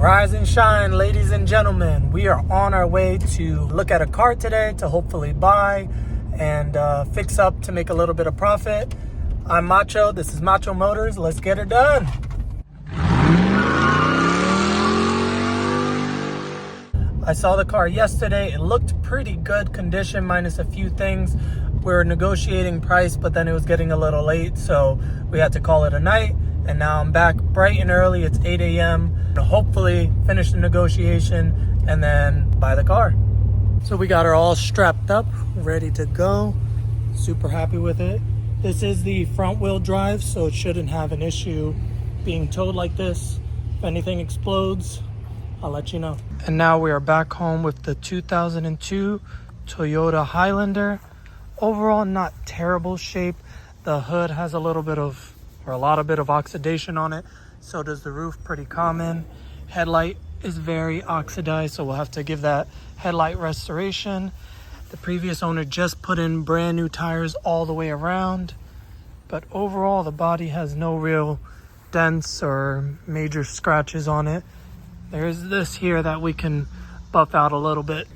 Rise and shine, ladies and gentlemen. We are on our way to look at a car today to hopefully buy and fix up to make a little bit of profit. I'm Macho. This is Macho Motors. Let's get it done. I saw the car yesterday. It looked pretty good condition minus a few things. We were negotiating price, but then it was getting a little late, so we had to call it a night. And now I'm back bright and early. It's 8 a.m. to hopefully finish the negotiation and then buy the car. So we got her all strapped up, ready to go. Super happy with it. This is the front wheel drive, so it shouldn't have an issue being towed like this. If anything explodes, I'll let you know. And now we are back home with the 2002 Toyota Highlander. Overall, not terrible shape. The hood has a lot of oxidation on it. So does the roof, pretty common. Headlight is very oxidized, so we'll have to give that headlight restoration. The previous owner just put in brand new tires all the way around. But overall, the body has no real dents or major scratches on it. There's this here that we can buff out a little bit.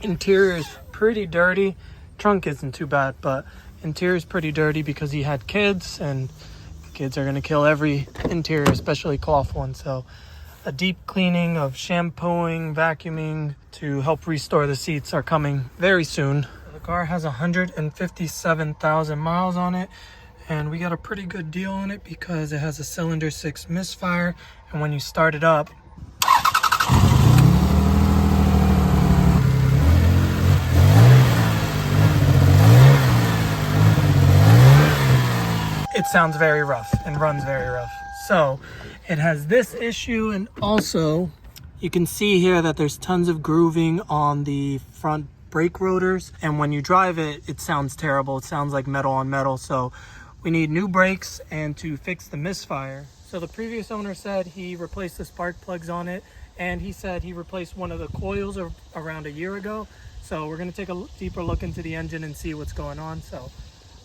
Interior is pretty dirty. Trunk isn't too bad, but interior is pretty dirty because he had kids, and kids are going to kill every interior, especially cloth ones. So a deep cleaning of shampooing, vacuuming to help restore the seats are coming very soon. The car has 157,000 miles on it, and we got a pretty good deal on it because it has a cylinder 6 misfire, and when you start it up, it sounds very rough and runs very rough. So it has this issue, and also you can see here that there's tons of grooving on the front brake rotors, and when you drive it, it sounds terrible. It sounds like metal on metal. So we need new brakes and to fix the misfire. So the previous owner said he replaced the spark plugs on it, and he said he replaced one of the coils around a year ago. So we're going to take a deeper look into the engine and see what's going on. So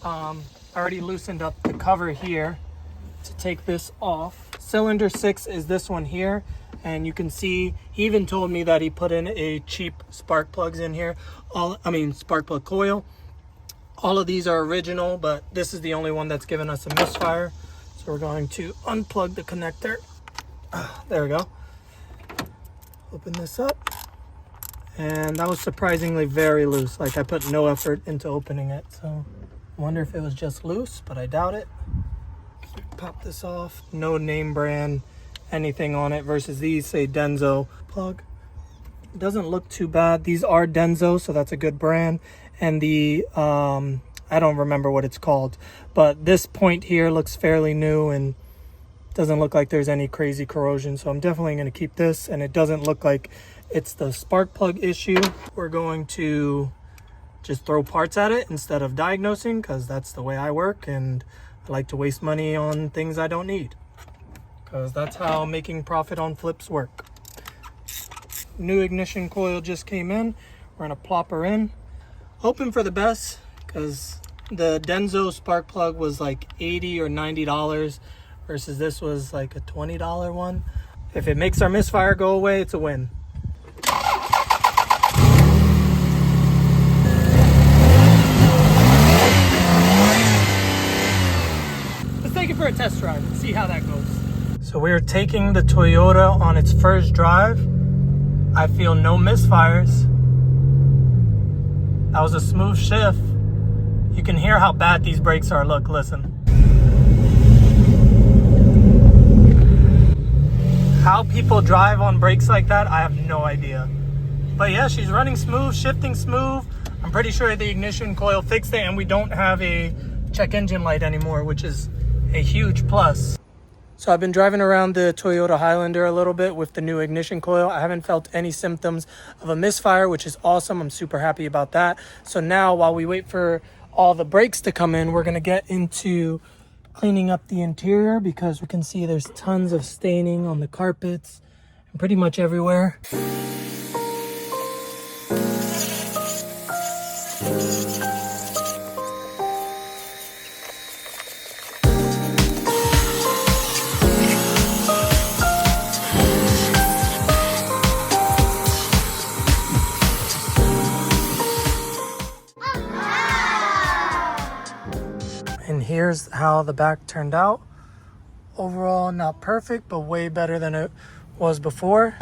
I already loosened up the cover here to take this off. Cylinder 6 is this one here, and you can see he even told me that he put in a cheap spark plugs in here. Spark plug coil. All of these are original, but this is the only one that's given us a misfire. So we're going to unplug the connector. There we go. Open this up, and that was surprisingly very loose. Like, I put no effort into opening it, so I wonder if it was just loose, but I doubt it. Pop this off. No name brand anything on it versus these say Denso plug. It doesn't look too bad. These are Denso, so that's a good brand. And the I don't remember what it's called, but this point here looks fairly new and doesn't look like there's any crazy corrosion, so I'm definitely going to keep this. And it doesn't look like it's the spark plug issue. We're going to just throw parts at it instead of diagnosing, because that's the way I work, and I like to waste money on things I don't need, because that's how making profit on flips work. New ignition coil just came in. We're going to plop her in, hoping for the best, because the Denso spark plug was like $80 or $90 versus this was like a $20 one. If it makes our misfire go away, it's a win. Let's take it for a test drive and see how that goes. So we're taking the Toyota on its first drive. I feel no misfires. That was a smooth shift. You can hear how bad these brakes are. Look, listen. How people drive on brakes like that, I have no idea. But yeah, she's running smooth, shifting smooth. I'm pretty sure the ignition coil fixed it, and we don't have a check engine light anymore, which is a huge plus. So I've been driving around the Toyota Highlander a little bit with the new ignition coil. I haven't felt any symptoms of a misfire, which is awesome. I'm super happy about that. So now, while we wait for all the brakes to come in, we're going to get into cleaning up the interior, because we can see there's tons of staining on the carpets and pretty much everywhere. here's how the back turned out. Overall, not perfect, but way better than it was before.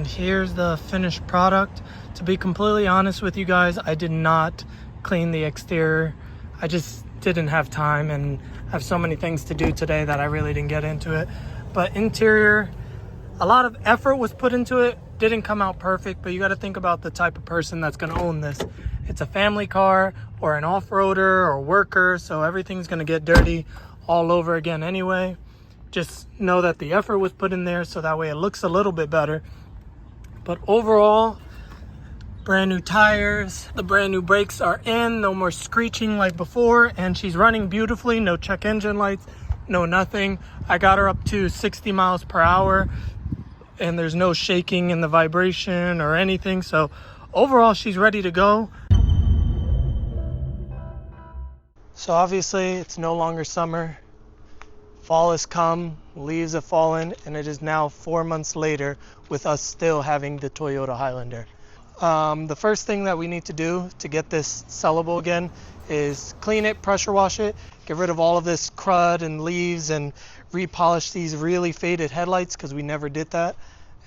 Here's the finished product. To be completely honest with you guys, I did not clean the exterior. I just didn't have time and have so many things to do today that I really didn't get into it. But interior, a lot of effort was put into it. Didn't come out perfect, but you got to think about the type of person that's going to own this. It's a family car or an off-roader or worker, so everything's going to get dirty all over again anyway. Just know that the effort was put in there so that way it looks a little bit better. But overall, brand new tires, the brand new brakes are in, no more screeching like before, and she's running beautifully, no check engine lights, no nothing. I got her up to 60 miles per hour and there's no shaking in the vibration or anything. So overall, she's ready to go. So obviously it's no longer summer. Fall has come, leaves have fallen, and it is now 4 months later with us still having the Toyota Highlander. The first thing that we need to do to get this sellable again is clean it, pressure wash it, get rid of all of this crud and leaves, and repolish these really faded headlights because we never did that.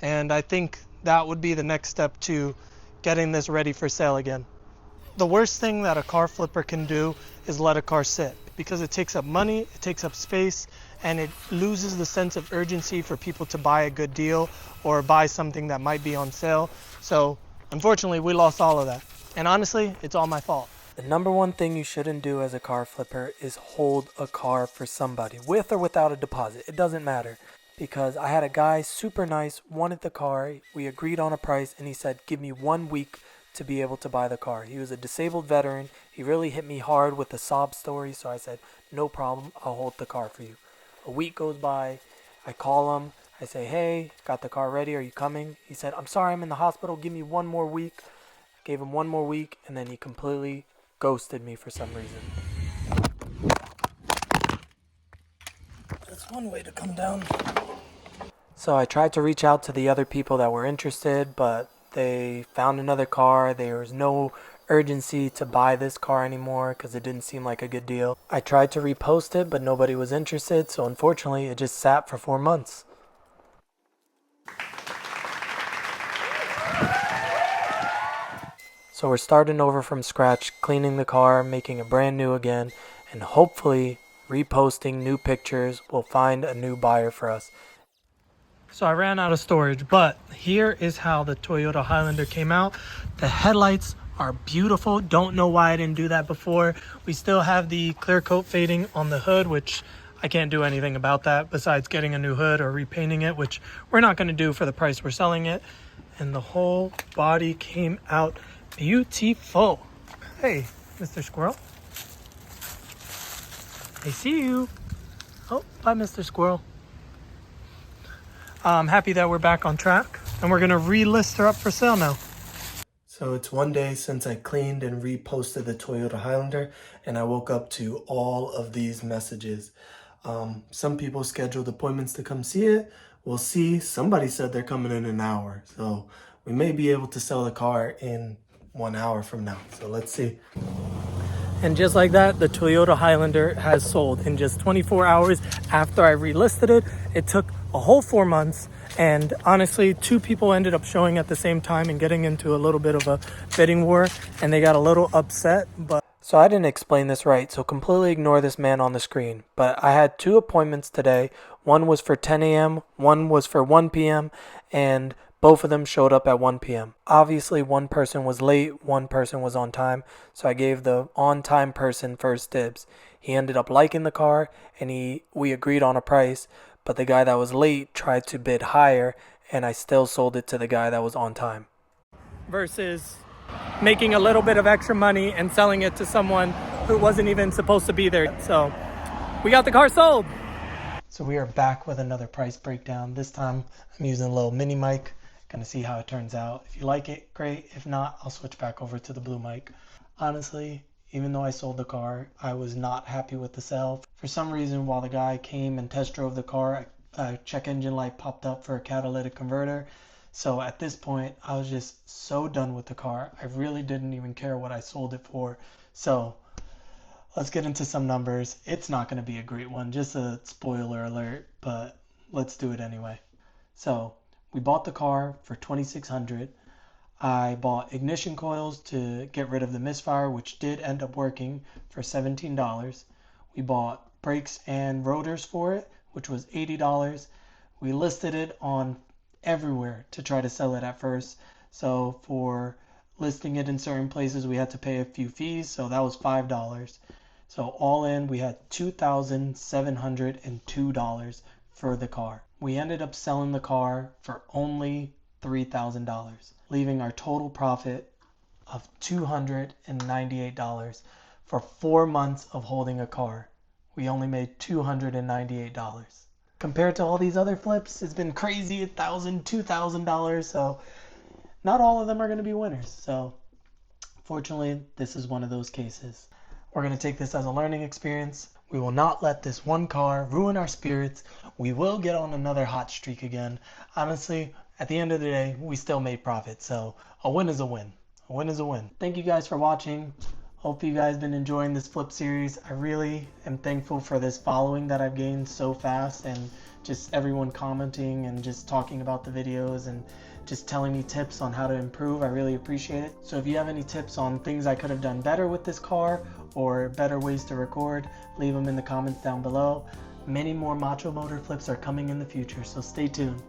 And I think that would be the next step to getting this ready for sale again. The worst thing that a car flipper can do is let a car sit, because it takes up money, it takes up space, and it loses the sense of urgency for people to buy a good deal or buy something that might be on sale. So unfortunately, we lost all of that. And honestly, it's all my fault. The number one thing you shouldn't do as a car flipper is hold a car for somebody, with or without a deposit. It doesn't matter. Because I had a guy, super nice, wanted the car. We agreed on a price, and he said, give me 1 week to be able to buy the car. He was a disabled veteran. He really hit me hard with the sob story, so I said, no problem, I'll hold the car for you. A week goes by, I call him, I say, hey, got the car ready, are you coming? He said, I'm sorry, I'm in the hospital, give me 1 more week. I gave him 1 more week, and then he completely ghosted me for some reason. That's one way to come down. So I tried to reach out to the other people that were interested, but they found another car. There was no urgency to buy this car anymore because it didn't seem like a good deal. I tried to repost it, but nobody was interested, so unfortunately it just sat for 4 months. So we're starting over from scratch, cleaning the car, making it brand new again, and hopefully reposting new pictures will find a new buyer for us. So I ran out of storage, but here is how the Toyota Highlander came out. The headlights are beautiful. Don't know why I didn't do that before. We still have the clear coat fading on the hood, which I can't do anything about that besides getting a new hood or repainting it, which we're not going to do for the price we're selling it. And the whole body came out beautiful. Hey, Mr. Squirrel. I see you. Oh, bye, Mr. Squirrel. I'm happy that we're back on track, and we're going to relist her up for sale now. So it's 1 day since I cleaned and reposted the Toyota Highlander, and I woke up to all of these messages. Some people scheduled appointments to come see it. We'll see. Somebody said they're coming in an hour, so we may be able to sell the car in 1 hour from now. So let's see. And just like that, the Toyota Highlander has sold in just 24 hours after I relisted it. It took a whole 4 months, and honestly, 2 people ended up showing at the same time and getting into a little bit of a bidding war, and they got a little upset. So I didn't explain this right, so completely ignore this man on the screen. But I had 2 appointments today. One was for 10 a.m., one was for 1 p.m., and Both of them showed up at 1 p.m. Obviously, one person was late, one person was on time, so I gave the on-time person first dibs. He ended up liking the car, and we agreed on a price, but the guy that was late tried to bid higher, and I still sold it to the guy that was on time. Versus making a little bit of extra money and selling it to someone who wasn't even supposed to be there. So we got the car sold. So we are back with another price breakdown. This time I'm using a little mini mic. Gonna see how it turns out. If you like it, great. If not, I'll switch back over to the blue mic. Honestly, even though I sold the car, I was not happy with the sale. For some reason, while the guy came and test drove the car, a check engine light popped up for a catalytic converter. So at this point, I was just so done with the car. I really didn't even care what I sold it for. So let's get into some numbers. It's not going to be a great one, just a spoiler alert, but let's do it anyway. So we bought the car for $2,600. I bought ignition coils to get rid of the misfire, which did end up working, for $17. We bought brakes and rotors for it, which was $80. We listed it on everywhere to try to sell it at first. So for listing it in certain places, we had to pay a few fees, so that was $5. So all in, we had $2,702 for the car. We ended up selling the car for only $3,000, leaving our total profit of $298 for 4 months of holding a car. We only made $298. Compared to all these other flips, it's been crazy, $1,000, $2,000. So not all of them are going to be winners. So fortunately, this is one of those cases. We're going to take this as a learning experience. We will not let this one car ruin our spirits. We will get on another hot streak again. Honestly, at the end of the day, we still made profit. So a win is a win. A win is a win. Thank you guys for watching. Hope you guys been enjoying this flip series. I really am thankful for this following that I've gained so fast, and just everyone commenting and just talking about the videos and just telling me tips on how to improve. I really appreciate it. So if you have any tips on things I could have done better with this car or better ways to record, leave them in the comments down below. Many more Macho Motor flips are coming in the future, so stay tuned.